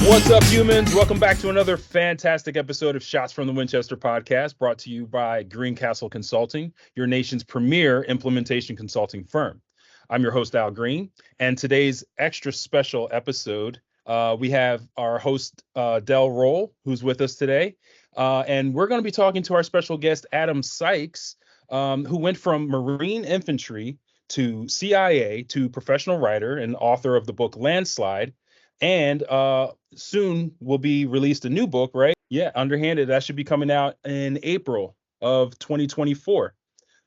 What's up, humans? Welcome back to another fantastic episode of Shots from the Winchester podcast, brought to you by Greencastle Consulting, your nation's premier implementation consulting firm. I'm your host, Al Green, and today's extra special episode, we have our host, Del Roll, who's with us today, and we're going to be talking to our special guest, Adam Sikes, who went from Marine Infantry to CIA to professional writer and author of the book Landslide, and soon will be released a new book, right? Yeah, Underhanded. That should be coming out in April of 2024.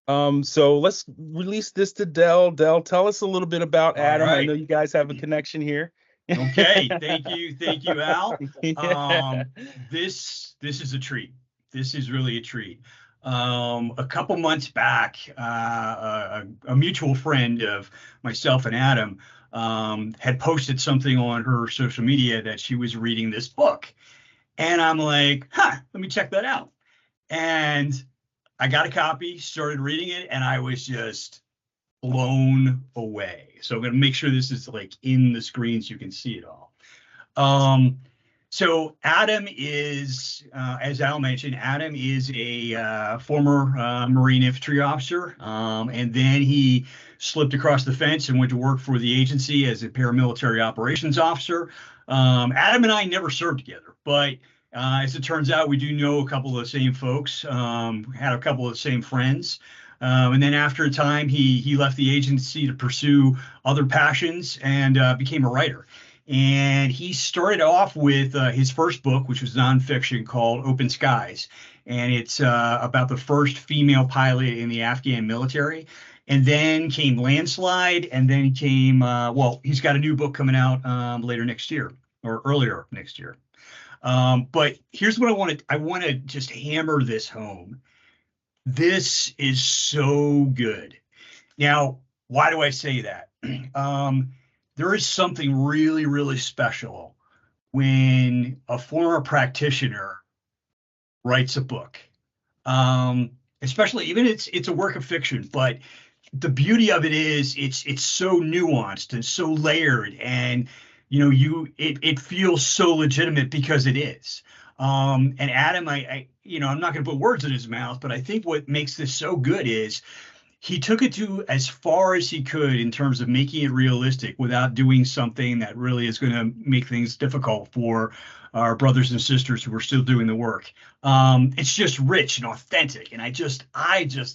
So let's release this to Del. Del, tell us a little bit about Adam. Right. I know you guys have a connection here. Okay. Thank you, Al. Yeah. This is a treat. This is really a treat. A couple months back, a mutual friend of myself and Adam had posted something on her social media that she was reading this book. And I'm like, let me check that out. And I got a copy, started reading it, and I was just blown away. So I'm going to make sure this is like in the screen so you can see it all. So Adam is, as Al mentioned, Adam is a former Marine Infantry officer, and then he slipped across the fence and went to work for the agency as a paramilitary operations officer. Adam and I never served together, but as it turns out, we do know a couple of the same folks, had a couple of the same friends. And then after a time, he left the agency to pursue other passions and became a writer. And he started off with his first book, which was nonfiction, called Open Skies. And it's about the first female pilot in the Afghan military. And then came Landslide, and then came, he's got a new book coming out later next year, or earlier next year. But here's what I want to just hammer this home. This is so good. Now, why do I say that? There is something really, really special when a former practitioner writes a book. Especially, even it's a work of fiction, but the beauty of it is it's so nuanced and so layered, and it feels so legitimate because it is. And Adam, I'm not going to put words in his mouth, but I think what makes this so good is he took it to as far as he could in terms of making it realistic without doing something that really is going to make things difficult for our brothers and sisters who are still doing the work. It's just rich and authentic, and I just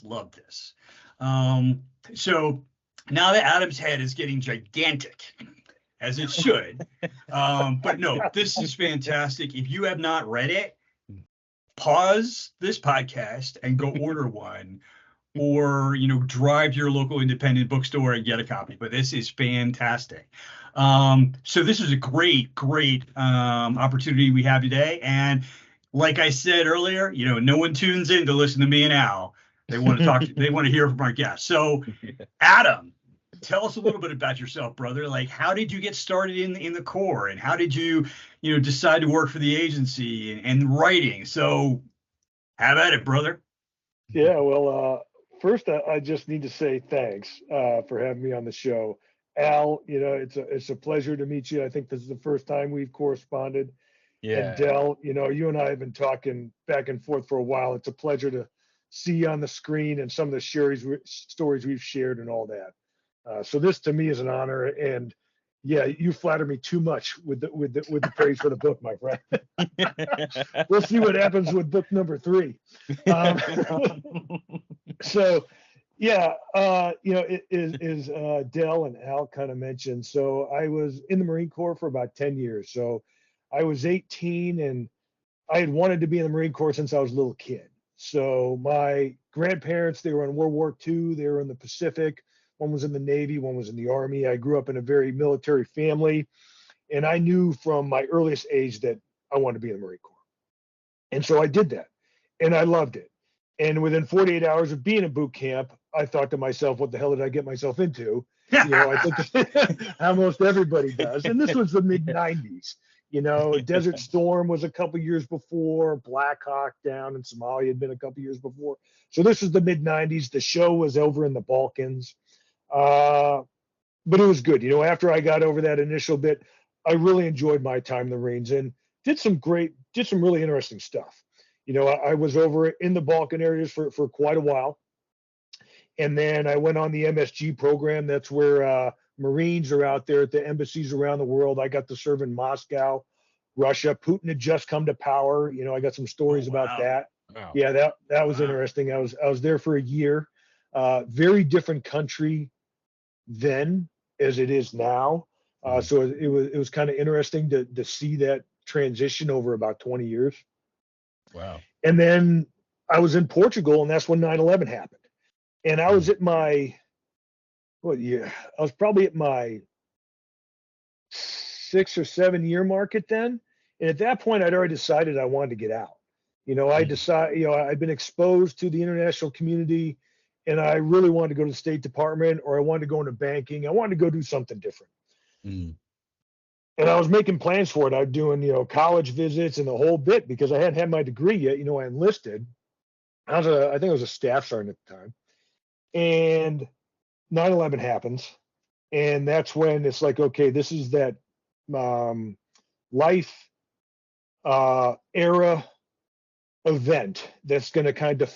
love this. So now that Adam's head is getting gigantic, as it should. But no, this is fantastic. If you have not read it, pause this podcast and go order one, or drive to your local independent bookstore and get a copy. But this is fantastic. So this is a great opportunity we have today. And like I said earlier, no one tunes in to listen to me and Al. They want to talk. They want to hear from our guests. So, Adam, tell us a little bit about yourself, brother. Like, how did you get started in the Corps, and how did you, decide to work for the agency and writing? So, have at it, brother. Yeah, well, first I just need to say thanks for having me on the show, Al. It's a pleasure to meet you. I think this is the first time we've corresponded. Yeah. And Del, you and I have been talking back and forth for a while. It's a pleasure to see you on the screen and some of the stories we've shared and all that. So this to me is an honor, and yeah, you flatter me too much with the praise for the book, my friend. We'll see what happens with book number 3. So yeah, it is Del and Al kind of mentioned. So I was in the Marine Corps for about 10 years. So I was 18, and I had wanted to be in the Marine Corps since I was a little kid. So my grandparents, they were in World War II. They were in the Pacific. One was in the Navy, one was in the Army. I grew up in a very military family, and I knew from my earliest age that I wanted to be in the Marine Corps. And so I did that, and I loved it. And within 48 hours of being at boot camp, I thought to myself, what the hell did I get myself into? I think how most everybody does. And this was the mid-90s. Desert Storm was a couple years before. Black Hawk down in Somalia had been a couple years before. So this was the mid-90s. The show was over in the Balkans. But it was good. After I got over that initial bit, I really enjoyed my time in the Marines and did some really interesting stuff. I was over in the Balkan areas for quite a while. And then I went on the MSG program. That's where Marines are out there at the embassies around the world. I got to serve in Moscow, Russia. Putin had just come to power. I got some stories about that. Wow. Yeah, that was interesting. I was there for a year. Very different country then as it is now. So it was kind of interesting to see that transition over about 20 years. Wow. And then I was in Portugal, and that's when 9/11 happened. And I was at my, what year? I was probably at my 6 or 7 year mark then. And at that point, I'd already decided I wanted to get out. I'd been exposed to the international community, and I really wanted to go to the State Department, or I wanted to go into banking. I wanted to go do something different. Mm. And I was making plans for it. I was doing, college visits and the whole bit because I hadn't had my degree yet. I enlisted. I think I was a staff sergeant at the time. And 9/11 happens. And that's when it's like, okay, this is that life era event that's going to kind of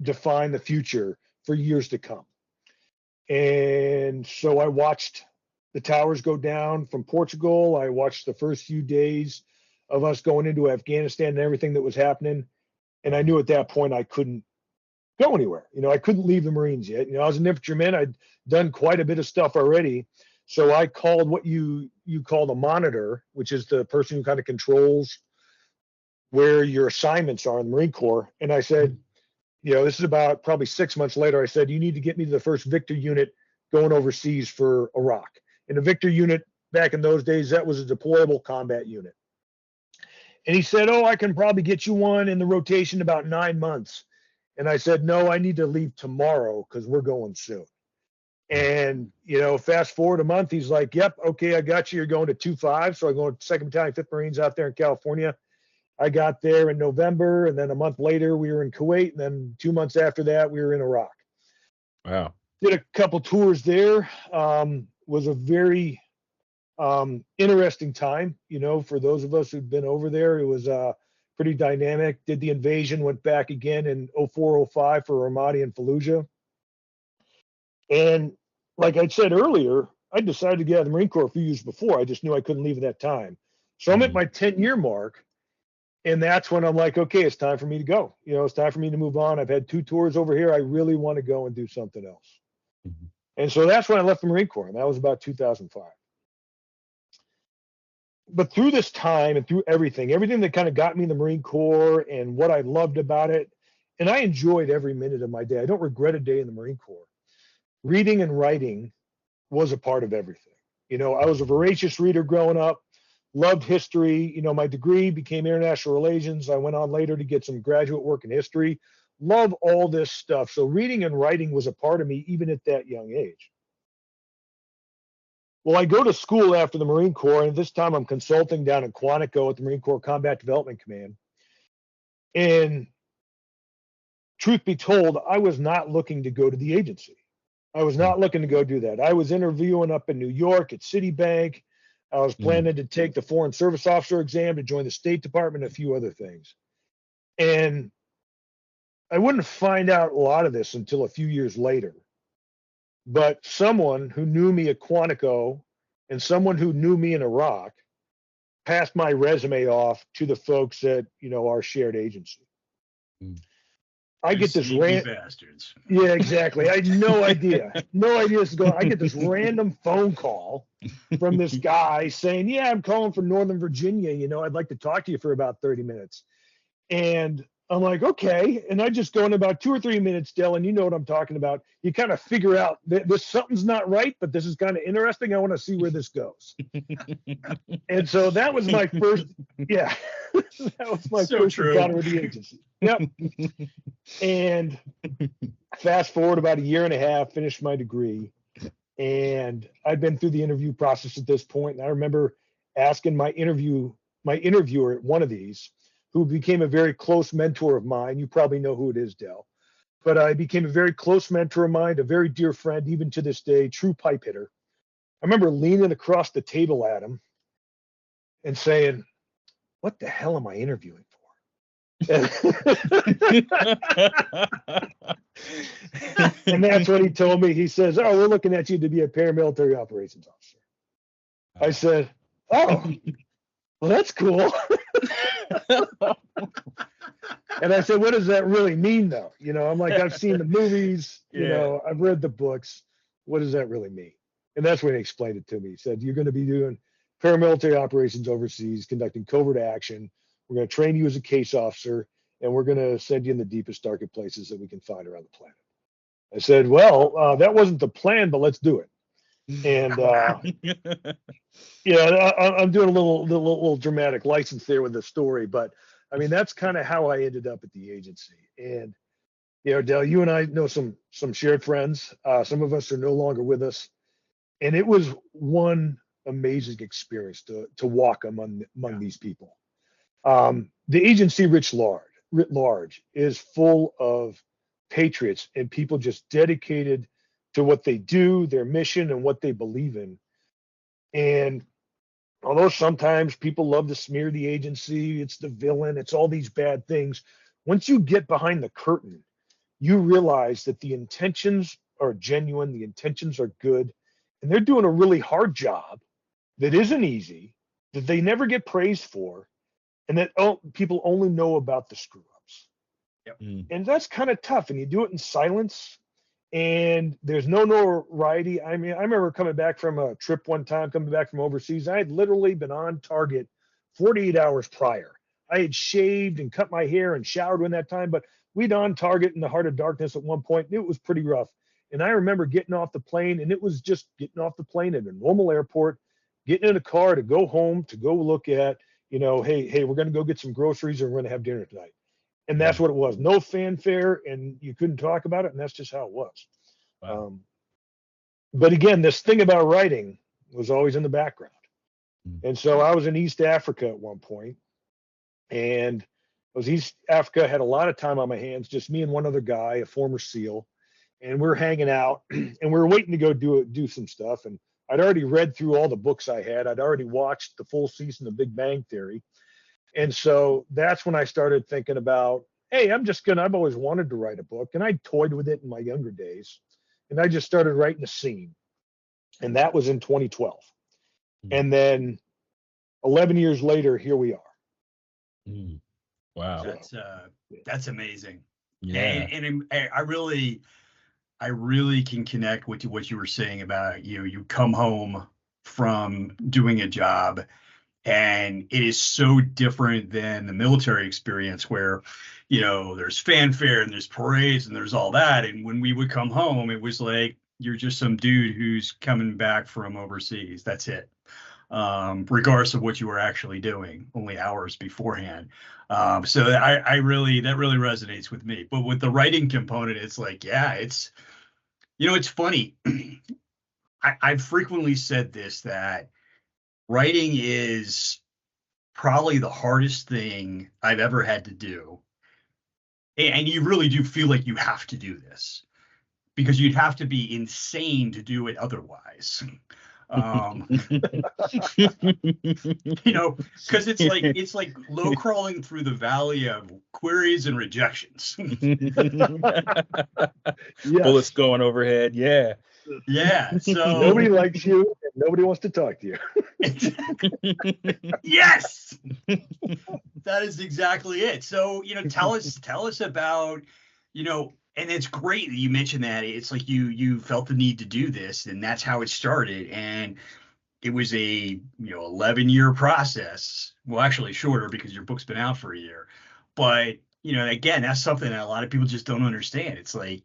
define the future for years to come. And so I watched the towers go down from Portugal. I watched the first few days of us going into Afghanistan and everything that was happening. And I knew at that point I couldn't go anywhere. I couldn't leave the Marines yet. I was an infantryman. I'd done quite a bit of stuff already. So I called what you call the monitor, which is the person who kind of controls where your assignments are in the Marine Corps. And I said, this is about probably 6 months later. I said, you need to get me to the first Victor unit going overseas for Iraq. And a Victor unit back in those days, that was a deployable combat unit. And he said, oh, I can probably get you one in the rotation about 9 months. And I said, no, I need to leave tomorrow because we're going soon. And, fast forward a month, he's like, yep, okay, I got you. You're going to 2-5. So I go to 2nd Battalion, 5th Marines out there in California. I got there in November, and then a month later we were in Kuwait, and then 2 months after that we were in Iraq. Wow. Did a couple tours there. Was a very interesting time, for those of us who've been over there. It was pretty dynamic. Did the invasion, went back again in 04, 05 for Ramadi and Fallujah. And like I said earlier, I decided to get out of the Marine Corps a few years before. I just knew I couldn't leave at that time. So I'm at my 10-year mark. And that's when I'm like, okay, it's time for me to go. It's time for me to move on. I've had 2 tours over here. I really want to go and do something else. Mm-hmm. And so that's when I left the Marine Corps. And that was about 2005. But through this time and through everything that kind of got me in the Marine Corps and what I loved about it, and I enjoyed every minute of my day. I don't regret a day in the Marine Corps. Reading and writing was a part of everything. I was a voracious reader growing up. Loved history. My degree became international relations. I went on later to get some graduate work in history. Love all this stuff. So reading and writing was a part of me even at that young age. Well, I go to school after the Marine Corps, and this time I'm consulting down in Quantico at the Marine Corps Combat Development Command. And truth be told, I was not looking to go to the agency. I was not looking to go do that. I was interviewing up in New York at Citibank. I was planning to take the Foreign Service Officer exam to join the State Department, and a few other things. And I wouldn't find out a lot of this until a few years later. But someone who knew me at Quantico and someone who knew me in Iraq passed my resume off to the folks at, our shared agency. I get this bastards. Yeah, exactly. I had no idea this is going. I get this random phone call from this guy saying, "Yeah, I'm calling from Northern Virginia. I'd like to talk to you for about 30 minutes." And I'm like, okay. And I just go in about 2 or 3 minutes, Dylan. You know what I'm talking about. You kind of figure out that this something's not right, but this is kind of interesting. I want to see where this goes. And so that was my first. Yeah, that was my first encounter with the agency. Yep. And fast forward about a year and a half, finished my degree, and I'd been through the interview process at this point. And I remember asking my interviewer at one of these, who became a very close mentor of mine. You probably know who it is, Del. But I became a very close mentor of mine, a very dear friend, even to this day, true pipe hitter. I remember leaning across the table at him and saying, "What the hell am I interviewing for?" And that's what he told me. He says, "Oh, we're looking at you to be a paramilitary operations officer." I said, "Oh, well, that's cool." And I said, "What does that really mean, though?" I'm like, "I've seen the movies, I've read the books. What does that really mean?" And that's when he explained it to me. He said, "You're going to be doing paramilitary operations overseas, conducting covert action. We're going to train you as a case officer, and we're going to send you in the deepest, darkest places that we can find around the planet." I said, "Well, that wasn't the plan, but let's do it." And I'm doing a little dramatic license there with the story, but I mean that's kind of how I ended up at the agency. And Dale, you and I know some shared friends. Some of us are no longer with us, and it was one amazing experience to walk among these people. The agency writ large is full of patriots and people just dedicated to what they do, their mission, and what they believe in. And although sometimes people love to smear the agency, it's the villain, it's all these bad things, once you get behind the curtain, you realize that the intentions are genuine, the intentions are good, and they're doing a really hard job that isn't easy, that they never get praised for, and that people only know about the screw ups. Yep. And that's kind of tough, and you do it in silence. And there's no notoriety. I mean, I remember coming back from a trip one time, coming back from overseas. I had literally been on target 48 hours prior. I had shaved and cut my hair and showered when that time, but we'd on target in the heart of darkness at one point. And it was pretty rough. And I remember getting off the plane, and it was just getting off the plane at a normal airport, getting in a car to go home, to go look at, hey, we're going to go get some groceries and we're going to have dinner tonight. And that's what it was. No fanfare, and you couldn't talk about it, and that's just how it was. Wow. But again, this thing about writing was always in the background. And so I was in East Africa at one point, and East Africa had a lot of time on my hands, just me and one other guy, a former SEAL, and we're hanging out, and we were waiting to go do some stuff. And I'd already read through all the books I had. I'd already watched the full season of Big Bang Theory. And so that's when I started thinking about, hey, I've always wanted to write a book, and I toyed with it in my younger days. And I just started writing a scene. And that was in 2012. And then 11 years later, here we are. Wow. That's amazing. Yeah. And I really can connect with what you were saying about you come home from doing a job, and it is so different than the military experience where, there's fanfare and there's parades and there's all that. And when we would come home, it was like, you're just some dude who's coming back from overseas. That's it. Regardless of what you were actually doing only hours beforehand. So that really resonates with me. But with the writing component, it's like, it's funny. I've frequently said this, that writing is probably the hardest thing I've ever had to do. And you really do feel like you have to do this because you'd have to be insane to do it otherwise. Because it's like low crawling through the valley of queries and rejections. Bullets going overhead. Yeah. Yeah. So nobody likes you and nobody wants to talk to you. Yes. That is exactly it. So, tell us about, and it's great that you mentioned that. It's like you felt the need to do this, and that's how it started. And it was a 11-year process. Well, actually shorter because your book's been out for a year. But again, that's something that a lot of people just don't understand. It's like,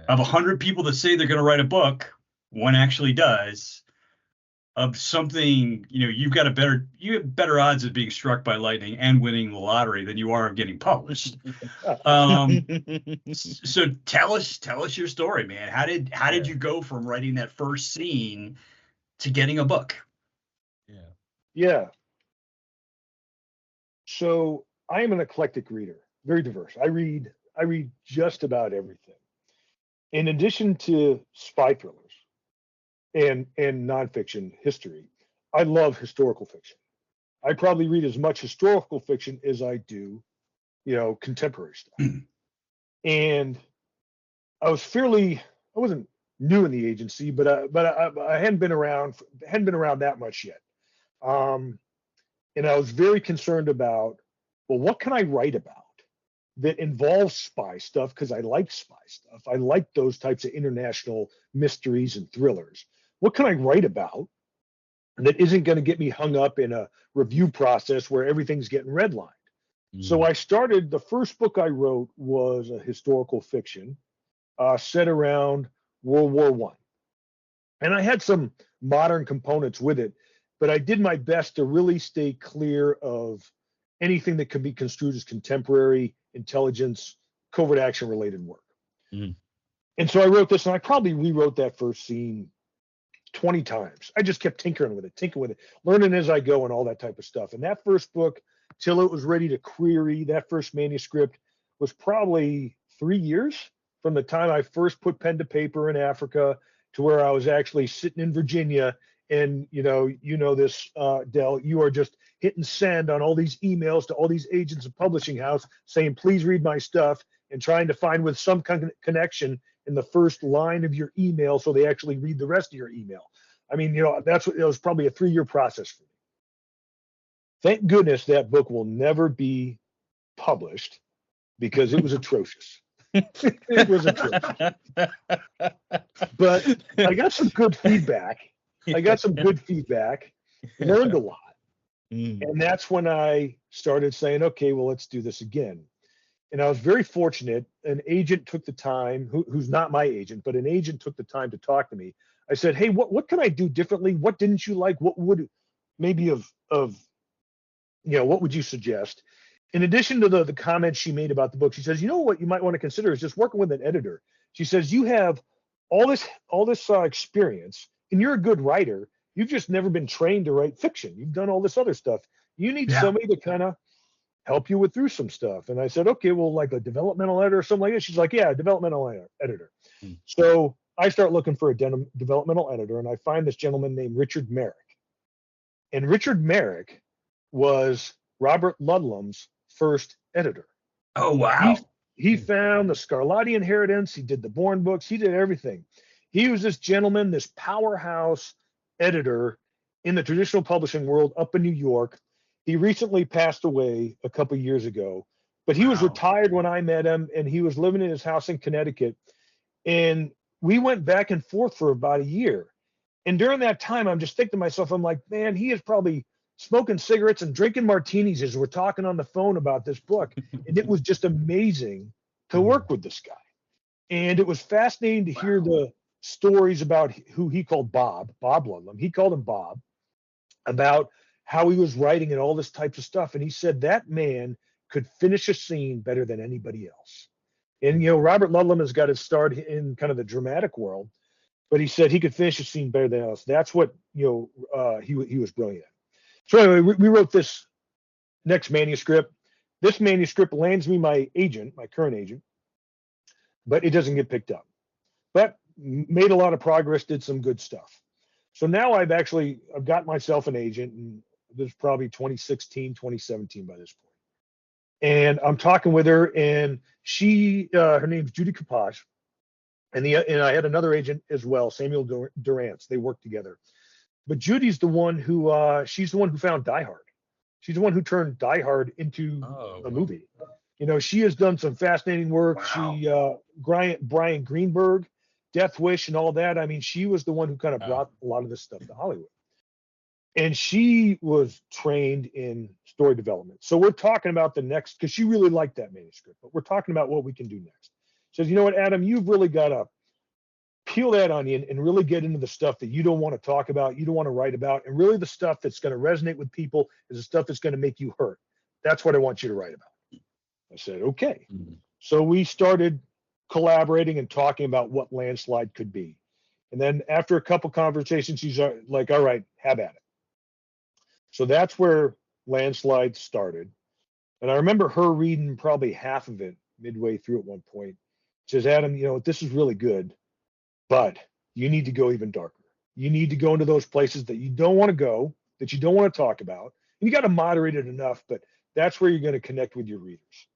of 100 people that say they're going to write a book, one actually does. Of something, you have better odds of being struck by lightning and winning the lottery than you are of getting published. So tell us your story, man. How did you go from writing that first scene to getting a book? Yeah. So I am an eclectic reader, very diverse. I read just about everything. In addition to spy thrillers and nonfiction history. I love historical fiction. I probably read as much historical fiction as I do, contemporary stuff. And I wasn't new in the agency, but I hadn't been around that much yet. And I was very concerned about, well, what can I write about that involves spy stuff? Because I like spy stuff. I like those types of international mysteries and thrillers. What can I write about that isn't going to get me hung up in a review process where everything's getting redlined? So the first book I wrote was a historical fiction set around World War One. And I had some modern components with it, but I did my best to really stay clear of anything that could be construed as contemporary intelligence, covert action related work. And so I wrote this, and I probably rewrote that first scene 20 times. I just kept tinkering with it, learning as I go and all that type of stuff. And that first book, till it was ready to query, that first manuscript was probably 3 years from the time I first put pen to paper in Africa to where I was actually sitting in Virginia. And this, Del, you are just hitting send on all these emails to all these agents of publishing house saying, please read my stuff, and trying to find with some connection in the first line of your email so they actually read the rest of your email. I mean, it was probably a 3-year process for me. Thank goodness that book will never be published because it was atrocious. It was atrocious. But I got some good feedback. Learned a lot. And that's when I started saying, okay, well, let's do this again. And I was very fortunate. An agent took the time, who's not my agent, but an agent took the time to talk to me. I said, hey, what can I do differently? What didn't you like? What would maybe what would you suggest? In addition to the comments she made about the book, she says, what you might want to consider is just working with an editor. She says, you have all this experience, and you're a good writer. You've just never been trained to write fiction. You've done all this other stuff. You need somebody to kind of help you through some stuff. And I said, okay, well, like a developmental editor or something like that. She's like, yeah, a developmental editor. So I start looking for a developmental editor, and I find this gentleman named Richard Merrick. And Richard Merrick was Robert Ludlum's first editor. Oh, wow. He found the Scarlatti Inheritance. He did the Bourne books. He did everything. He was this gentleman, this powerhouse editor in the traditional publishing world up in New York. He recently passed away a couple years ago, but he was retired when I met him, and he was living in his house in Connecticut. And we went back and forth for about a year. And during that time, I'm just thinking to myself, I'm like, man, he is probably smoking cigarettes and drinking martinis as we're talking on the phone about this book. And it was just amazing to work with this guy. And it was fascinating to hear the stories about who he called Bob Ludlum. He called him Bob, about how he was writing and all this types of stuff. And he said that man could finish a scene better than anybody else. And, Robert Ludlum has got his start in kind of the dramatic world, but he said he could finish a scene better than else. That's what, he was brilliant at. So anyway, we wrote this next manuscript. This manuscript lands me my current agent, but it doesn't get picked up. But made a lot of progress, did some good stuff. So now I've got myself an agent, and this is probably 2016, 2017 by this point. And I'm talking with her, and her name's Judy Kapaj. And I had another agent as well, Samuel Durrance. They worked together. But Judy's the one she's the one who found Die Hard. She's the one who turned Die Hard into a movie. She has done some fascinating work. Wow. Brian Greenberg, Death Wish, and all that. I mean, she was the one who kind of brought a lot of this stuff to Hollywood. And she was trained in story development. So we're talking about the next, because she really liked that manuscript, but we're talking about what we can do next. She says, you know what, Adam, you've really got to peel that onion and really get into the stuff that you don't want to talk about, you don't want to write about, and really the stuff that's going to resonate with people is the stuff that's going to make you hurt. That's what I want you to write about. I said, okay. So we started collaborating and talking about what Landslide could be. And then after a couple conversations, she's like, all right, have at it. So that's where Landslide started. And I remember her reading probably half of it midway through at one point. She says, Adam, this is really good, but you need to go even darker. You need to go into those places that you don't want to go, that you don't want to talk about. And you got to moderate it enough, but that's where you're going to connect with your readers.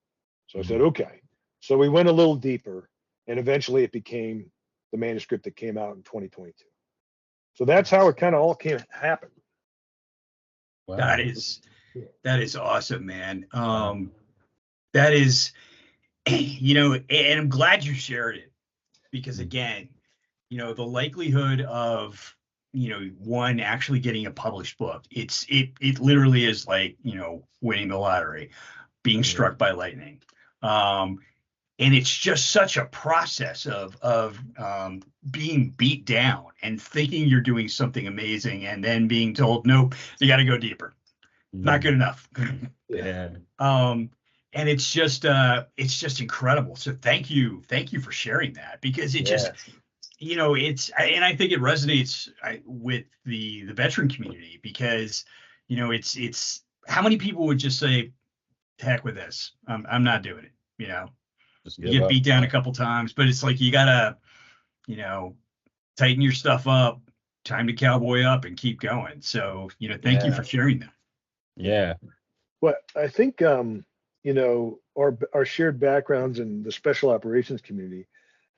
So I said, okay. So we went a little deeper, and eventually it became the manuscript that came out in 2022. So that's how it kind of all happened. Wow. That is awesome, man. That is, and I'm glad you shared it, because again, the likelihood of, one actually getting a published book, it literally is like, winning the lottery, being struck by lightning. And it's just such a process of being beat down and thinking you're doing something amazing, and then being told, nope, you got to go deeper. Not good enough. Yeah. And it's just incredible. So thank you for sharing that, because it just, and I think it resonates with the veteran community, because, it's how many people would just say, heck with this, I'm not doing it. You get beat down a couple times, but it's like, you gotta, tighten your stuff up, time to cowboy up and keep going. So, thank you for sharing that. Yeah. Well, I think, our shared backgrounds in the special operations community,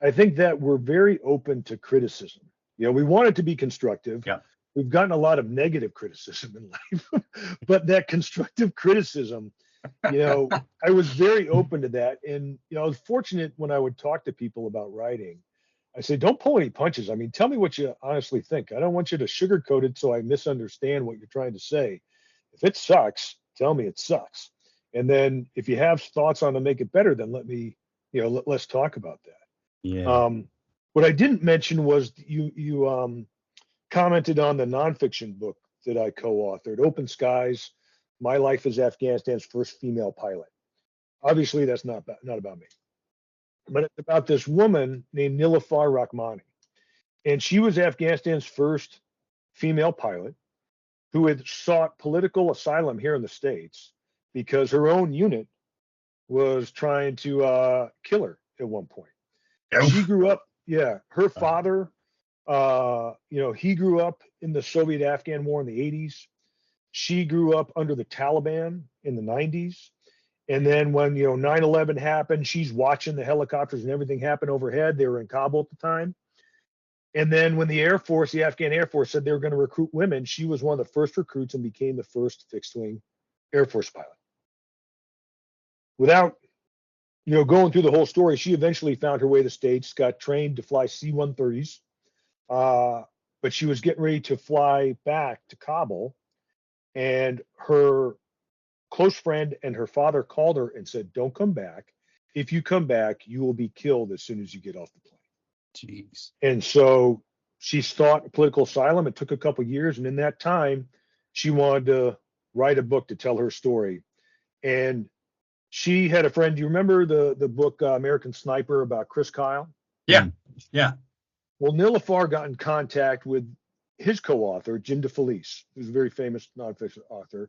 I think that we're very open to criticism. We want it to be constructive. Yeah. We've gotten a lot of negative criticism in life, but that constructive criticism, I was very open to that. And, I was fortunate when I would talk to people about writing. I say, don't pull any punches. I mean, tell me what you honestly think. I don't want you to sugarcoat it so I misunderstand what you're trying to say. If it sucks, tell me it sucks. And then if you have thoughts on to make it better, then let's talk about that. Yeah. What I didn't mention was you commented on the nonfiction book that I co-authored, Open Skies, My Life as Afghanistan's First Female Pilot. Obviously, that's not about me, but it's about this woman named Nilafar Rahmani. And she was Afghanistan's first female pilot who had sought political asylum here in the States because her own unit was trying to kill her at one point. She grew up, her father, he grew up in the Soviet-Afghan War in the 80s. She grew up under the Taliban in the 90s. And then when, 9/11 happened, she's watching the helicopters and everything happen overhead. They were in Kabul at the time. And then when the Afghan Air Force said they were going to recruit women, she was one of the first recruits and became the first fixed-wing Air Force pilot. Without, going through the whole story, she eventually found her way to the States, got trained to fly C-130s, but she was getting ready to fly back to Kabul, and her close friend and her father called her and said, don't come back. If you come back, you will be killed as soon as you get off the plane. Jeez. And so she sought political asylum. It took a couple of years. And in that time, she wanted to write a book to tell her story. And she had a friend. Do you remember the book American Sniper about Chris Kyle? Yeah. Yeah. Well, Nilafar got in contact with his co-author, Jim DeFelice, who's a very famous nonfiction author.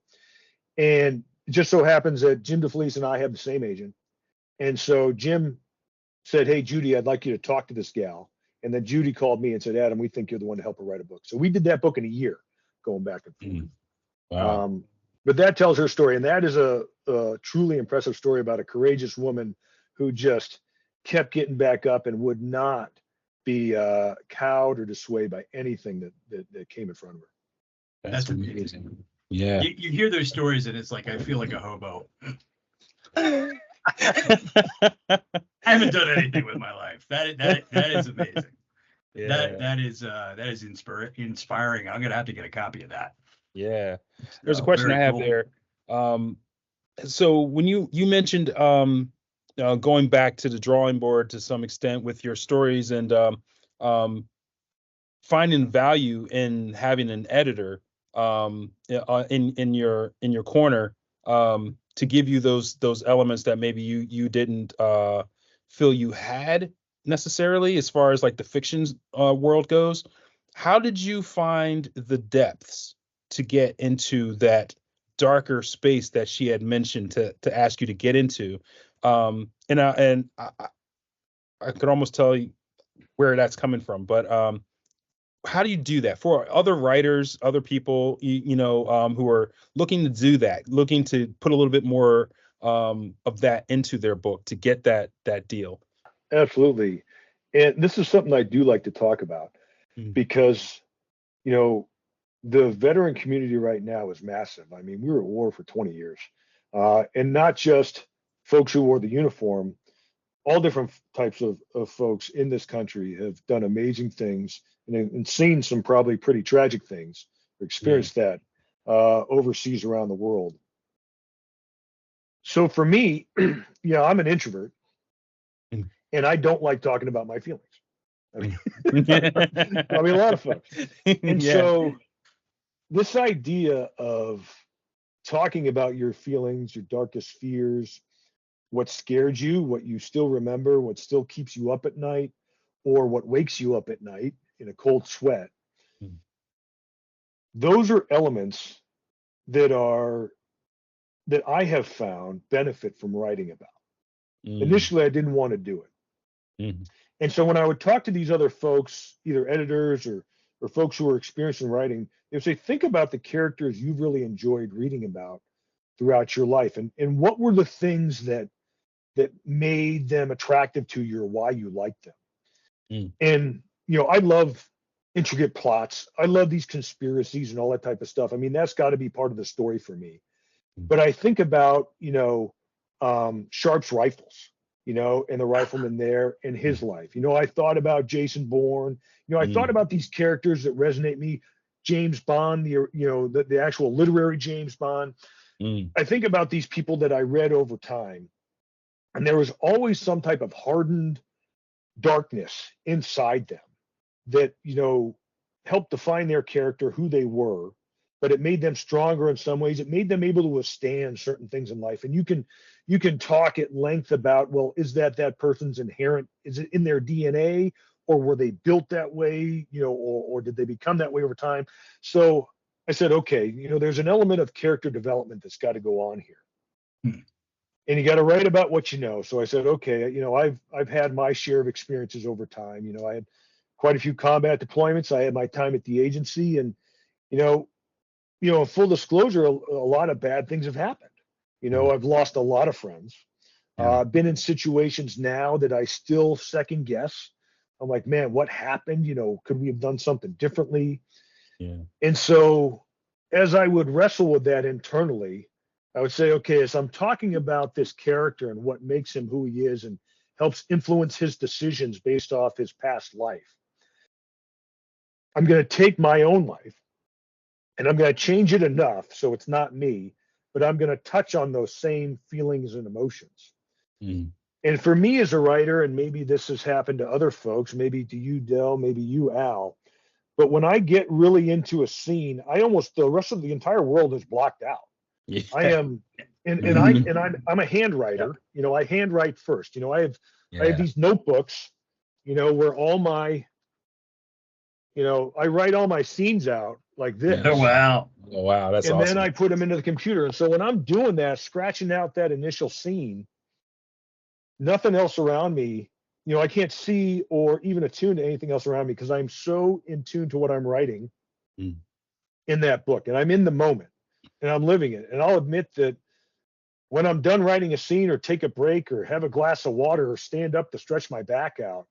And it just so happens that Jim DeFelice and I have the same agent. And so Jim said, hey, Judy, I'd like you to talk to this gal. And then Judy called me and said, Adam, we think you're the one to help her write a book. So we did that book in a year, going back and forth. Wow. But that tells her story. And that is a truly impressive story about a courageous woman who just kept getting back up and would not be cowed or dissuaded by anything that came in front of her. That's amazing. Yeah. You hear those stories and it's like, I feel like a hobo. I haven't done anything with my life. That is amazing. Yeah. That is inspiring. I'm gonna have to get a copy of that. Yeah. There's a question I have cool. there. So when you mentioned going back to the drawing board to some extent with your stories and finding value in having an editor in your corner to give you those elements that maybe you didn't feel you had necessarily as far as like the fiction world goes. How did you find the depths to get into that darker space that she had mentioned to ask you to get into? And I could almost tell you where that's coming from, but how do you do that for other writers, other people, who are looking to do that, looking to put a little bit more of that into their book to get that deal? Absolutely. And this is something I do like to talk about Mm. because, you know, the veteran community right now is massive. I mean, we were at war for 20 years, and not just folks who wore the uniform. All different types of folks in this country have done amazing things and seen some probably pretty tragic things, or Yeah. experienced that overseas around the world. So for me, I'm an introvert Mm. and I don't like talking about my feelings. I mean, Mm. probably a lot of folks. And Yeah. so this idea of talking about your feelings, your darkest fears, what scared you, what you still remember, what still keeps you up at night, or what wakes you up at night in a cold sweat. Mm. Those are elements that are that I have found benefit from writing about. Mm. Initially, I didn't want to do it. Mm. And so when I would talk to these other folks, either editors or folks who are experienced in writing, they would say, think about the characters you've really enjoyed reading about throughout your life, and what were the things that made them attractive to you or why you liked them. Mm. And I love intricate plots. I love these conspiracies and all that type of stuff. I mean, that's got to be part of the story for me. Mm. But I think about Sharp's rifles, and the rifleman there in his life. I thought about Jason Bourne. I thought Mm. about these characters that resonate me. James Bond, the actual literary James Bond. Mm. I think about these people that I read over time, and there was always some type of hardened darkness inside them that helped define their character, who they were, but it made them stronger in some ways. It made them able to withstand certain things in life. And you can talk at length about, well, is that person's inherent, is it in their DNA, or were they built that way, or did they become that way over time? So I said, okay, there's an element of character development that's got to go on here. Hmm. And you got to write about what you know. So I said, okay, I've had my share of experiences over time. I had quite a few combat deployments. I had my time at the agency, and you know, full disclosure, a lot of bad things have happened. I've lost a lot of friends. Yeah. I've been in situations now that I still second guess. I'm like, man, what happened? Could we have done something differently? Yeah. And so, as I would wrestle with that internally, I would say, okay, as I'm talking about this character and what makes him who he is and helps influence his decisions based off his past life, I'm going to take my own life and I'm going to change it enough so it's not me, but I'm going to touch on those same feelings and emotions. Mm. And for me as a writer, and maybe this has happened to other folks, maybe to you, Del, maybe you, Al, but when I get really into a scene, the rest of the entire world is blocked out. Yeah. I am, and Mhm. I'm a handwriter. I handwrite first. I have Yeah. these notebooks, where all my, I write all my scenes out like this, Oh, wow. Oh, wow, that's and then awesome. I put them into the computer. And so when I'm doing that, scratching out that initial scene, nothing else around me, I can't see or even attune to anything else around me because I'm so in tune to what I'm writing Mm. in that book, and I'm in the moment and I'm living it. And I'll admit that when I'm done writing a scene or take a break or have a glass of water or stand up to stretch my back out,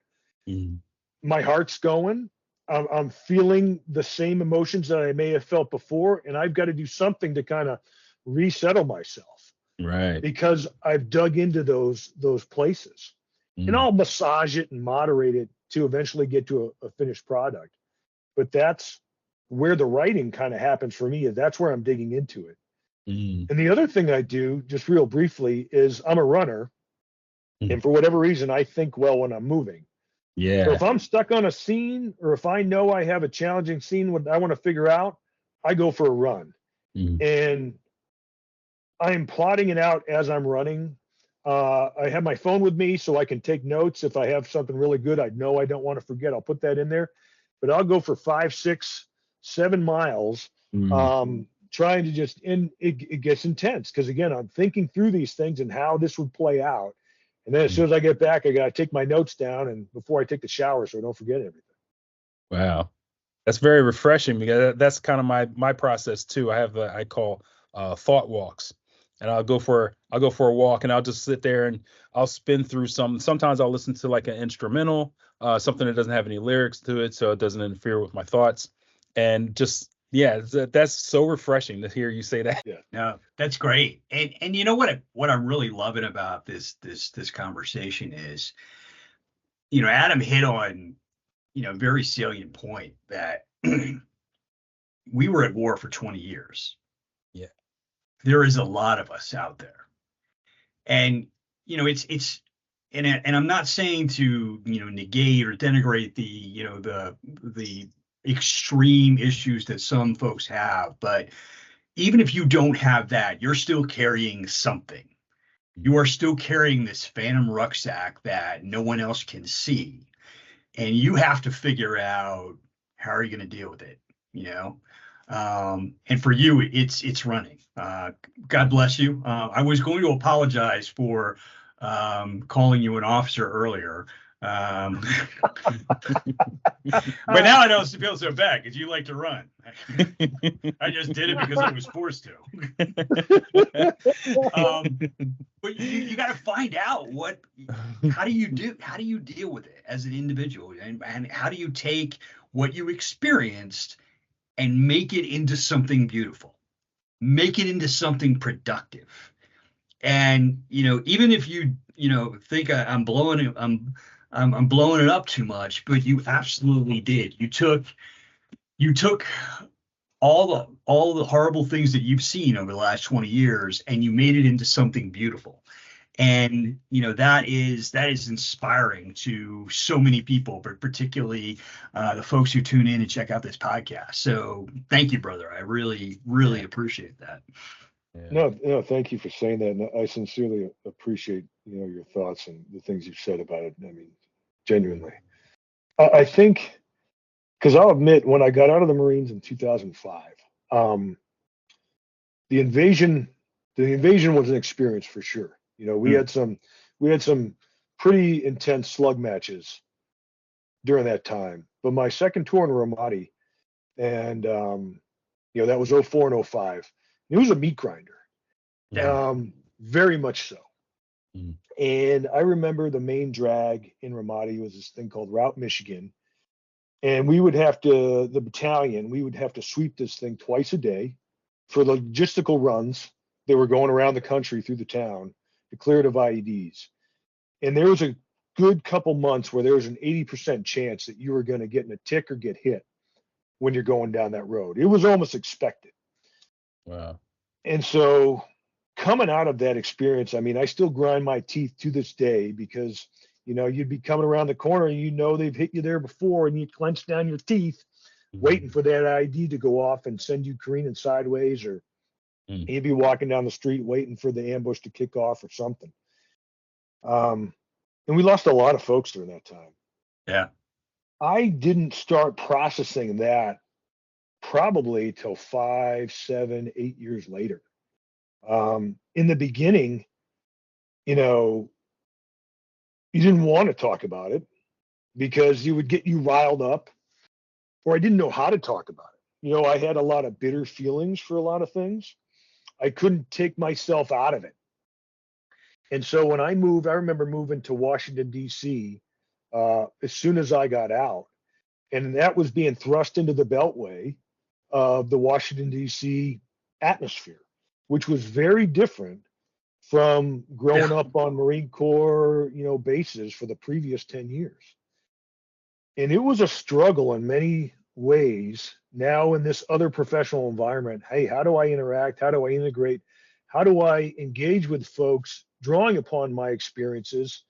Mm. my heart's going. I'm feeling the same emotions that I may have felt before, and I've got to do something to kind of resettle myself Right. because I've dug into those places. And Mm. I'll massage it and moderate it to eventually get to a finished product. But that's where the writing kind of happens for me. That's where I'm digging into it. Mm. And the other thing I do, just real briefly, is I'm a runner. Mm. And for whatever reason, I think well when I'm moving. So Yeah. if I'm stuck on a scene or if I know I have a challenging scene I want to figure out, I go for a run. Mm. And I'm plotting it out as I'm running. I have my phone with me so I can take notes. If I have something really good, I know I don't want to forget. I'll put that in there. But I'll go for 5, 6, 7 miles, Mm. trying to and it gets intense because again, I'm thinking through these things and how this would play out. And then as soon as I get back, I got to take my notes down and before I take the shower so I don't forget everything. Wow. That's very refreshing because that's kind of my process too. I have I call thought walks, and I'll go for a walk, and I'll just sit there and I'll spin through some. Sometimes I'll listen to like an instrumental, something that doesn't have any lyrics to it, so it doesn't interfere with my thoughts, and just yeah, that's so refreshing to hear you say that. Yeah. No, that's great. And you know what I'm really loving about this conversation is, Adam hit on, a very salient point that we were at war for 20 years. Yeah. There is a lot of us out there. And, it's and I'm not saying to, negate or denigrate the extreme issues that some folks have, but even if you don't have that, you're still carrying something. You are still carrying this phantom rucksack that no one else can see. And you have to figure out how are you going to deal with it, and for you, it's running. God bless you. I was going to apologize for calling you an officer earlier. But now I don't feel so bad because you like to run. I just did it because I was forced to. But you got to find out how do you deal with it as an individual, and how do you take what you experienced and make it into something beautiful, make it into something productive. And even if you think I'm blowing it, I'm blowing it up too much, but you absolutely did. You took all the horrible things that you've seen over the last 20 years and you made it into something beautiful. And that is inspiring to so many people, but particularly the folks who tune in and check out this podcast. So thank you, brother. I really, really appreciate that. Yeah. No, thank you for saying that. And I sincerely appreciate, your thoughts and the things you've said about it. I mean, genuinely. I think, because I'll admit, when I got out of the Marines in 2005, the invasion was an experience for sure. We had some pretty intense slug matches during that time. But my second tour in Ramadi, and that was 04 and 05. It was a meat grinder. Yeah. Very much so. Mm. And I remember the main drag in Ramadi was this thing called Route Michigan. And we would have to, the battalion, we would have to sweep this thing twice a day for logistical runs. They were going around the country through the town to clear it of IEDs. And there was a good couple months where there was an 80% chance that you were going to get in a tick or get hit when you're going down that road. It was almost expected. Wow. And so coming out of that experience, I mean, I still grind my teeth to this day because, you'd be coming around the corner and they've hit you there before and you clench down your teeth waiting for that ID to go off and send you careening sideways, or you'd be walking down the street waiting for the ambush to kick off or something. And we lost a lot of folks during that time. Yeah. I didn't start processing that probably till 5, 7, 8 years later. In the beginning, you didn't want to talk about it because you would get you riled up, or I didn't know how to talk about it. I had a lot of bitter feelings for a lot of things. I couldn't take myself out of it. And so when I moved, I remember moving to Washington, D.C. As soon as I got out, and that was being thrust into the beltway of the Washington, D.C. atmosphere, which was very different from growing up on Marine Corps, bases for the previous 10 years. And it was a struggle in many ways. Now in this other professional environment, hey, how do I interact? How do I integrate? How do I engage with folks drawing upon my experiences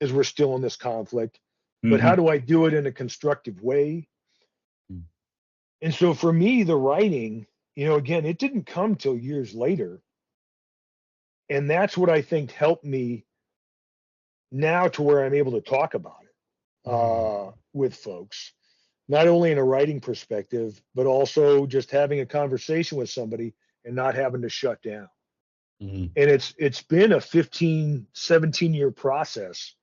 as we're still in this conflict? But how do I do it in a constructive way? And so for me, the writing, again, it didn't come till years later. And that's what I think helped me now to where I'm able to talk about it with folks, not only in a writing perspective, but also just having a conversation with somebody and not having to shut down. And it's been a 15, 17-year process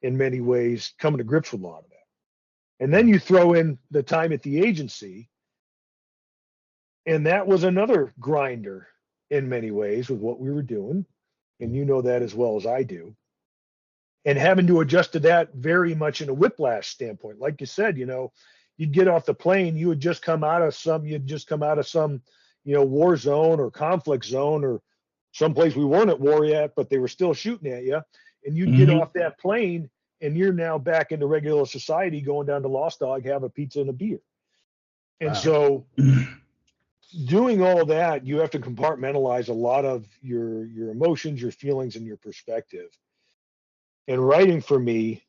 in many ways, coming to grips with a lot of that. And then you throw in the time at the agency, and that was another grinder in many ways with what we were doing. And you know that as well as I do. And having to adjust to that very much in a whiplash standpoint. Like you said, you'd get off the plane, you'd just come out of some, war zone or conflict zone or someplace we weren't at war yet, but they were still shooting at you. And you'd get off that plane and you're now back into regular society, going down to Lost Dog, have a pizza and a beer. And so doing all that, you have to compartmentalize a lot of your emotions, your feelings, and your perspective. And writing for me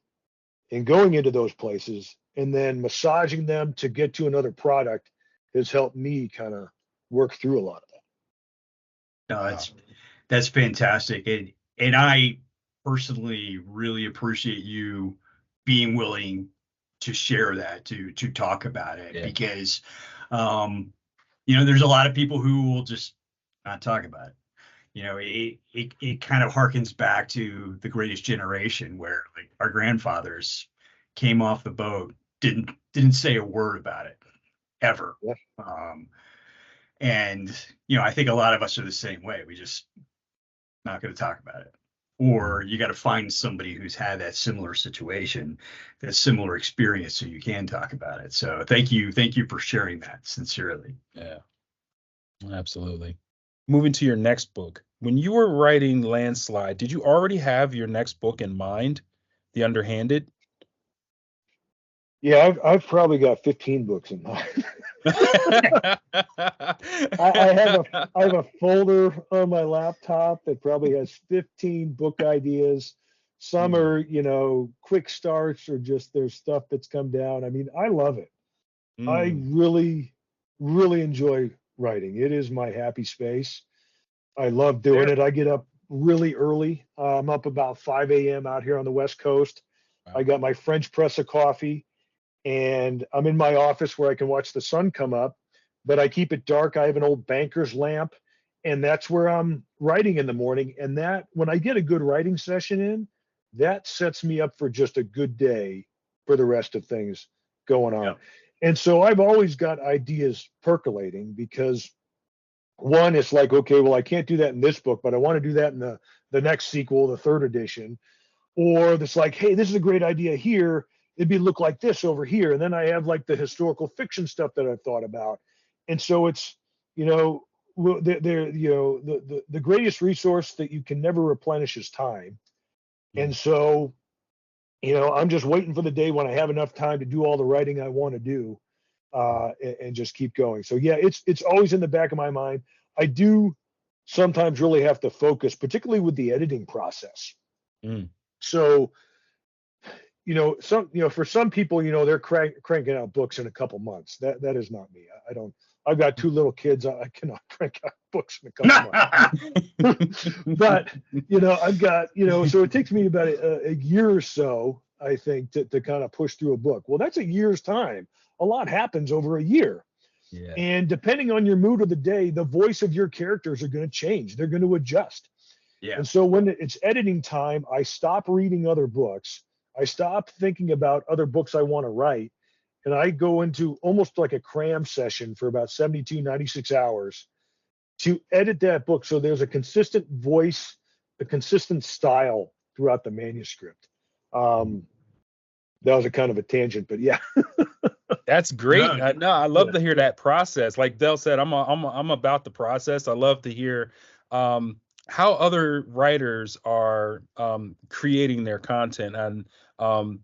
and going into those places and then massaging them to get to another product has helped me kind of work through a lot of that. No, that's fantastic. And I personally really appreciate you being willing to share that, to talk about it, because there's a lot of people who will just not talk about it. It kind of harkens back to the Greatest Generation, where like our grandfathers came off the boat, didn't say a word about it ever. Yeah. And I think a lot of us are the same way. We just not going to talk about it. Or you got to find somebody who's had that similar situation, that similar experience, so you can talk about it. So thank you for sharing that sincerely. Yeah, absolutely. Moving to your next book. When you were writing Landslide, did you already have your next book in mind, The Underhanded? Yeah, I've probably got 15 books in mind. I have a folder on my laptop that probably has 15 book ideas. Some are, quick starts, or just there's stuff that's come down. I mean, I love it. I really, really enjoy writing. It is my happy space. I love doing it. I get up really early. I'm up about 5 a.m. out here on the West Coast. Wow. I got my French press of coffee, and I'm in my office where I can watch the sun come up, but I keep it dark. I have an old banker's lamp, and that's where I'm writing in the morning. And that, when I get a good writing session in, that sets me up for just a good day for the rest of things going on. Yeah. And so I've always got ideas percolating, because one, it's like, okay, well, I can't do that in this book, but I want to do that in the next sequel, the third edition. Or it's like, hey, this is a great idea here. It'd look like this over here. And then I have like the historical fiction stuff that I've thought about. And so it's, the greatest resource that you can never replenish is time. And so, I'm just waiting for the day when I have enough time to do all the writing I want to do, and just keep going. So yeah, it's always in the back of my mind. I do sometimes really have to focus, particularly with the editing process. So, for some people, they're cranking out books in a couple months. That is not me. I've got 2 little kids. I cannot crank out books in a couple months. But, I've got, so it takes me about a year or so, I think, to kind of push through a book. Well, that's a year's time. A lot happens over a year. Yeah. And depending on your mood of the day, the voice of your characters are going to change. They're going to adjust. Yeah. And so when it's editing time, I stop reading other books. I stop thinking about other books I want to write. And I go into almost like a cram session for about 72, 96 hours to edit that book. So there's a consistent voice, a consistent style throughout the manuscript. That was a kind of a tangent, but yeah. That's great. I love to hear that process. Like Del said, I'm about the process. I love to hear how other writers are creating their content and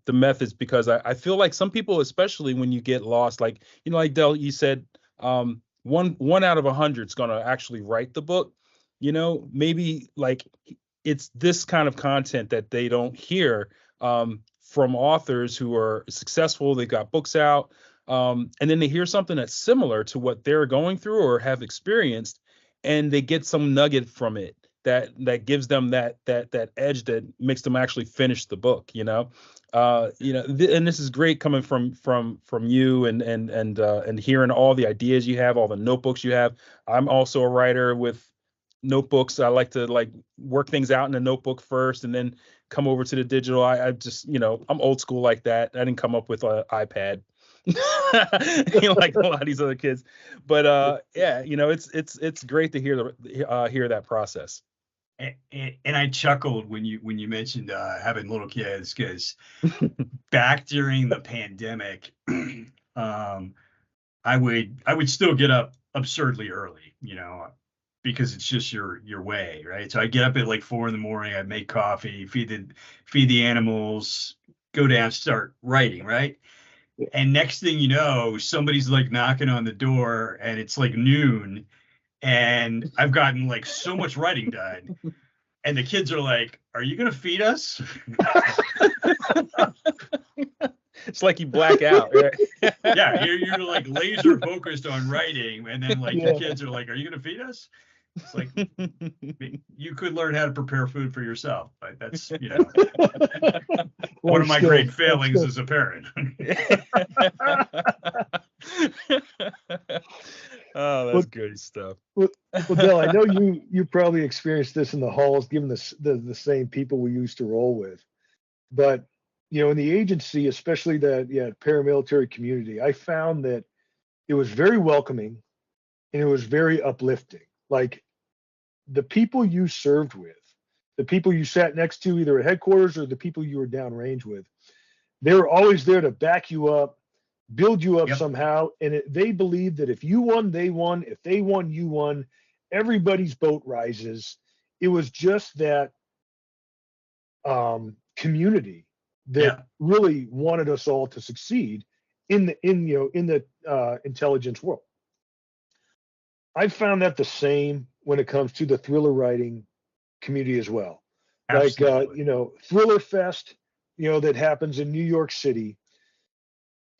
the methods, because I feel like some people, especially when you get lost, like, like Del, you said, one out of 100 is going to actually write the book. Maybe like it's this kind of content that they don't hear from authors who are successful. They've got books out, and then they hear something that's similar to what they're going through or have experienced, and they get some nugget from it that gives them that edge that makes them actually finish the book. And this is great coming from you and hearing all the ideas you have, all the notebooks you have. I'm also a writer with notebooks. I like to like work things out in a notebook first and then come over to the digital. I just, I'm old school like that. I didn't come up with an iPad. Like a lot of these other kids. But yeah, it's great to hear that process. And I chuckled when you mentioned having little kids, because back during the pandemic, I would still get up absurdly early, because it's just your way, right? So I get up at like 4 a.m. I make coffee, feed the animals, go down, start writing, right? And next thing you know, somebody's like knocking on the door, and it's like noon, and I've gotten like so much writing done. And the kids are like, "Are you gonna feed us?" It's like you black out, right? Yeah, you're like laser focused on writing, and then like your kids are like, "Are you gonna feed us?" It's like, you could learn how to prepare food for yourself, but that's one of my great failings as a parent. Oh, that's good stuff. Well, Dell, I know you probably experienced this in the halls, given the same people we used to roll with. But in the agency, especially that paramilitary community, I found that it was very welcoming and it was very uplifting. Like the people you served with, the people you sat next to, either at headquarters or the people you were downrange with, they were always there to back you up, build you up somehow. And they believed that if you won, they won. If they won, you won. Everybody's boat rises. It was just that community that really wanted us all to succeed in the intelligence world. I found that the same when it comes to the thriller writing community as well. Absolutely. Like Thriller Fest, that happens in New York City.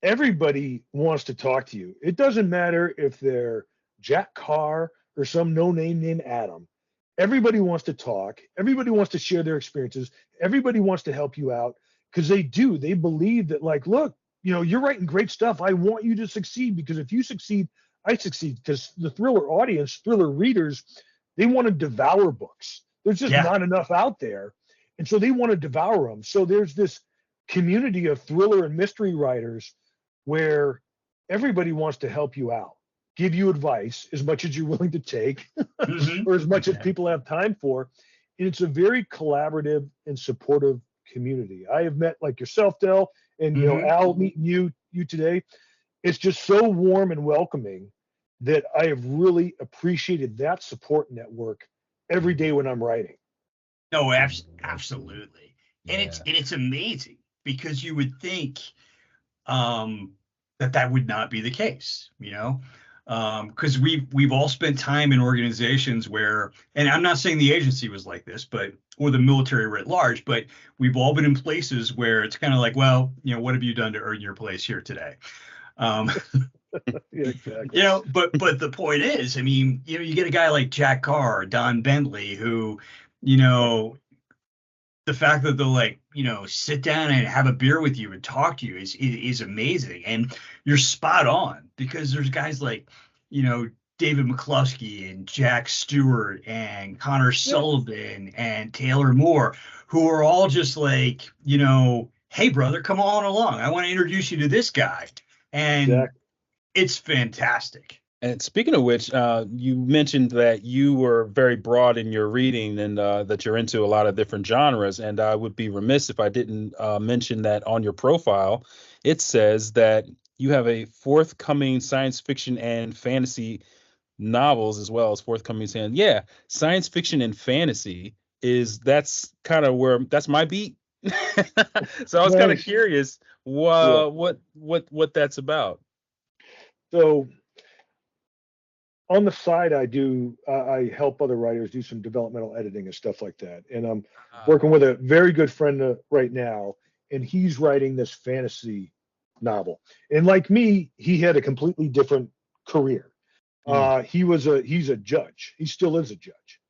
Everybody wants to talk to you. It doesn't matter if they're Jack Carr or some no-name named Adam. Everybody wants to talk. Everybody wants to share their experiences. Everybody wants to help you out, because they do. They believe that, like, look, you're writing great stuff. I want you to succeed, because if you succeed, I succeed. Because the thriller audience, thriller readers, they want to devour books. There's just not enough out there. And so they want to devour them. So there's this community of thriller and mystery writers where everybody wants to help you out, give you advice as much as you're willing to take, or as much as people have time for. And it's a very collaborative and supportive community. I have met, like yourself, Del, and Al, meeting you today. It's just so warm and welcoming that I have really appreciated that support network every day when I'm writing. No, absolutely. And it's amazing, because you would think that would not be the case, because we've all spent time in organizations where, and I'm not saying the agency was like this, or the military writ large, but we've all been in places where it's kind of like, well, what have you done to earn your place here today? Exactly. But the point is, you get a guy like Jack Carr, or Don Bentley, who, the fact that they'll like, sit down and have a beer with you and talk to you is amazing. And you're spot on, because there's guys like, David McCluskey and Jack Stewart and Connor Sullivan and Taylor Moore, who are all just like, hey, brother, come on along. I want to introduce you to this guy. And it's fantastic. And speaking of which, you mentioned that you were very broad in your reading, and that you're into a lot of different genres. And I would be remiss if I didn't mention that on your profile, it says that you have a forthcoming science fiction and fantasy novels, as well as forthcoming. Science fiction and fantasy that's kind of where that's my beat. So I was kind of curious what that's about. So on the side, I help other writers do some developmental editing and stuff like that. And I'm working with a very good friend right now, and he's writing this fantasy novel. And like me, he had a completely different career. He's a judge. He still is a judge.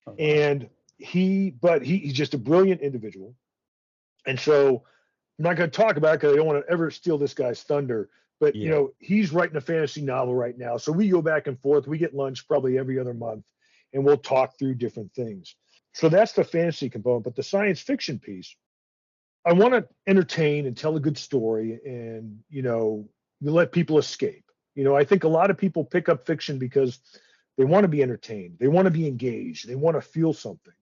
Oh, wow. And he's just a brilliant individual. And so I'm not going to talk about it because I don't want to ever steal this guy's thunder. But, he's writing a fantasy novel right now. So we go back and forth. We get lunch probably every other month. and we'll talk through different things. So that's the fantasy component. But the science fiction piece, I want to entertain and tell a good story, and you let people escape. I think a lot of people pick up fiction because they want to be entertained, they want to be engaged, they want to feel something.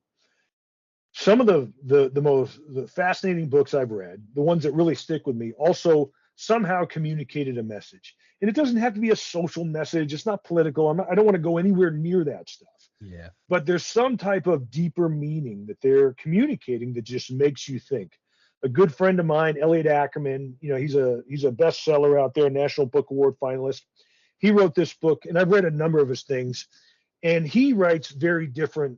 Some of the fascinating books I've read, the ones that really stick with me, also somehow communicated a message. And it doesn't have to be a social message. It's not political. I don't want to go anywhere near that stuff. Yeah. But there's some type of deeper meaning that they're communicating that just makes you think. A good friend of mine, Elliot Ackerman, he's a bestseller out there, National Book Award finalist. He wrote this book, and I've read a number of his things, and he writes very different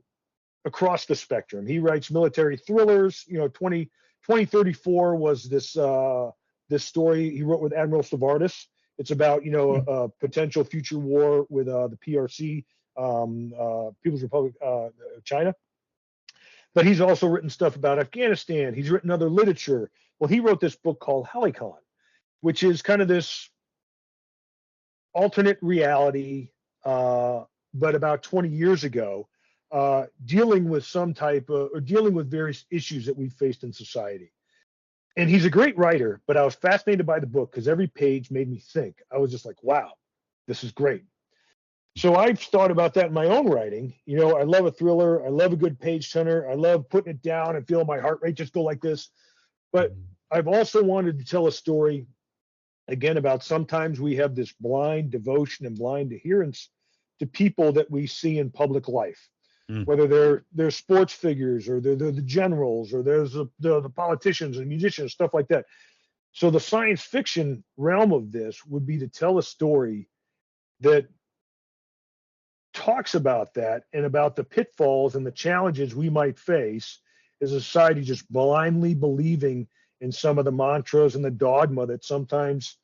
across the spectrum. He writes military thrillers. 2034 was this story he wrote with Admiral Stavridis. It's about a potential future war with the PRC, People's Republic of China. But he's also written stuff about Afghanistan. He's written other literature. Well, he wrote this book called Helicon, which is kind of this alternate reality, but about 20 years ago, dealing with dealing with various issues that we've faced in society. And he's a great writer, but I was fascinated by the book because every page made me think. I was just like, wow, this is great. So I've thought about that in my own writing. I love a thriller. I love a good page turner. I love putting it down and feeling my heart rate just go like this. But I've also wanted to tell a story, again, about sometimes we have this blind devotion and blind adherence to people that we see in public life, whether they're sports figures or they're the generals or there's the politicians and musicians, stuff like that. So the science fiction realm of this would be to tell a story that talks about that and about the pitfalls and the challenges we might face as a society, just blindly believing in some of the mantras and the dogma that sometimes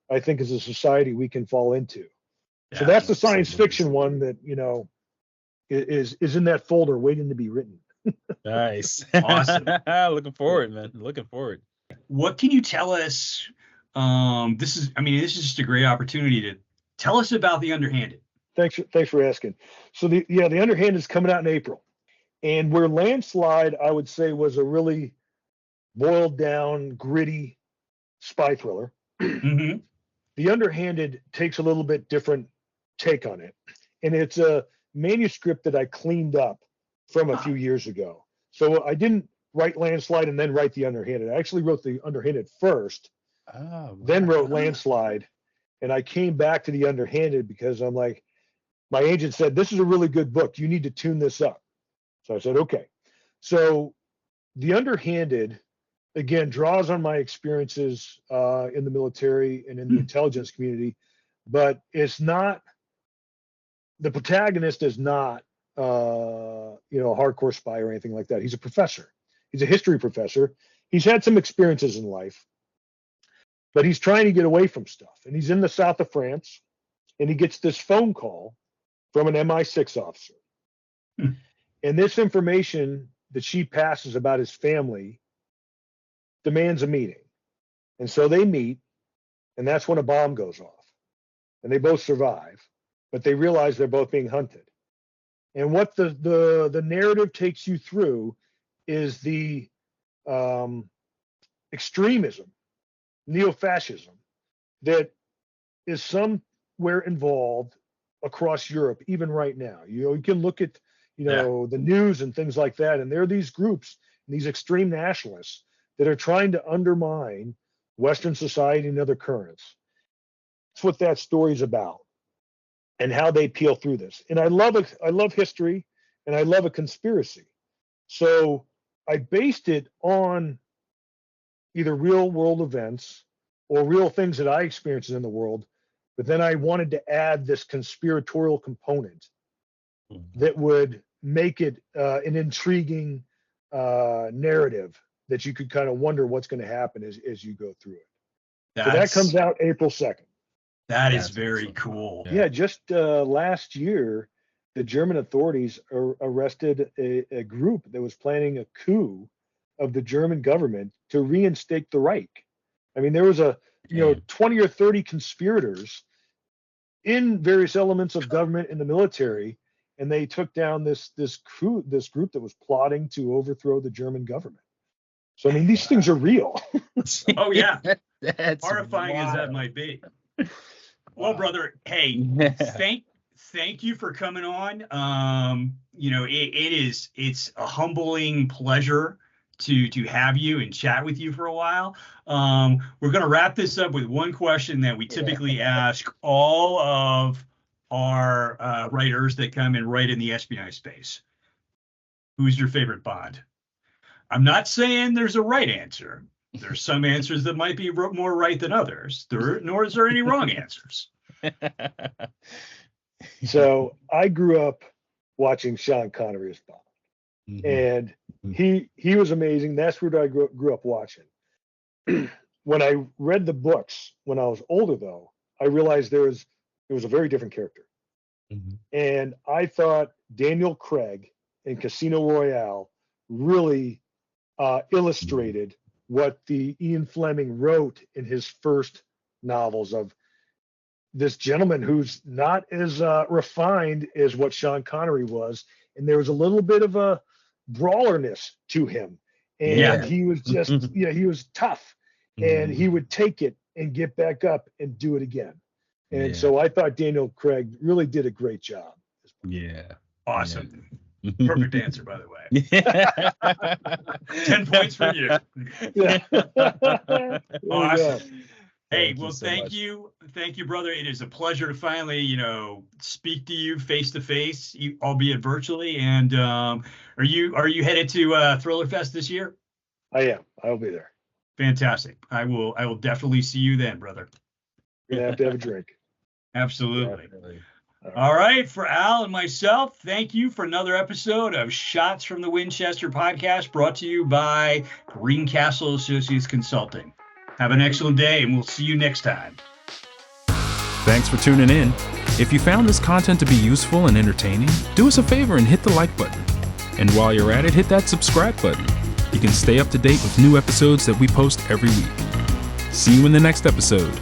I think as a society we can fall into. Yeah, so that's the science fiction one that is in that folder waiting to be written. Nice. Awesome. Looking forward, man. Looking forward. What can you tell us? This is just a great opportunity to tell us about The Underhanded. Thanks for asking. So the Underhanded is coming out in April, and where Landslide, I would say, was a really boiled down, gritty spy thriller. Mm-hmm. The Underhanded takes a little bit different take on it, and it's a manuscript that I cleaned up from a few years ago. So I didn't write Landslide and then write The Underhanded. I actually wrote The Underhanded first, then wrote Landslide, and I came back to The Underhanded because I'm like, my agent said, this is a really good book. You need to tune this up. So I said, okay. So The Underhanded, again, draws on my experiences in the military and in the intelligence community, but it's not, the protagonist is not, a hardcore spy or anything like that. He's a professor. He's a history professor. He's had some experiences in life, but he's trying to get away from stuff. And he's in the south of France, and he gets this phone call from an MI6 officer. And this information that she passes about his family demands a meeting. And so they meet, and that's when a bomb goes off. And they both survive, but they realize they're both being hunted. And what the narrative takes you through is the extremism, neo-fascism, that is somewhere involved across Europe, even right now. You can look at, the news and things like that, and there are these groups, these extreme nationalists that are trying to undermine Western society and other currents. That's what that story's about, and how they peel through this. And I love history, and I love a conspiracy. So I based it on either real world events or real things that I experienced in the world, but then I wanted to add this conspiratorial component that would make it an intriguing narrative that you could kind of wonder what's going to happen as you go through it. So that comes out April 2nd. That is very cool. Yeah, just last year, the German authorities arrested a group that was planning a coup of the German government to reinstate the Reich. I mean, there was 20 or 30 conspirators in various elements of government and the military, and they took down this group that was plotting to overthrow the German government. So I mean, these things are real. Oh yeah, That's horrifying as that wild. might be. Well, brother, hey, thank you for coming on. It's a humbling pleasure to have you and chat with you for a while. We're going to wrap this up with one question that we typically ask all of our writers that come and write in the espionage space. Who's your favorite Bond? I'm not saying there's a right answer. There's some answers that might be more right than others. Nor is there any wrong answers. So I grew up watching Sean Connery as Bond, and he was amazing. That's what I grew up watching. When I read the books when I was older, though, I realized it was a very different character. And I thought Daniel Craig in Casino Royale really illustrated what the Ian Fleming wrote in his first novels of this gentleman who's not as refined as what Sean Connery was. And there was a little bit of a brawlerness to him. And he was just, he was tough, and he would take it and get back up and do it again. And so I thought Daniel Craig really did a great job. Yeah. Awesome. Perfect answer, by the way. 10 points for you. Awesome. Hey, well, thank you. Thank you, brother. It is a pleasure to finally, speak to you face to face, albeit virtually. And are you headed to Thriller Fest this year? I am. I'll be there. Fantastic. I will definitely see you then, brother. You're gonna have to have a drink. Absolutely. All right, for Al and myself, thank you for another episode of Shots from the Winchester podcast, brought to you by Greencastle Associates Consulting. Have an excellent day, and we'll see you next time. Thanks for tuning in. If you found this content to be useful and entertaining, do us a favor and hit the like button. And while you're at it, hit that subscribe button. You can stay up to date with new episodes that we post every week. See you in the next episode.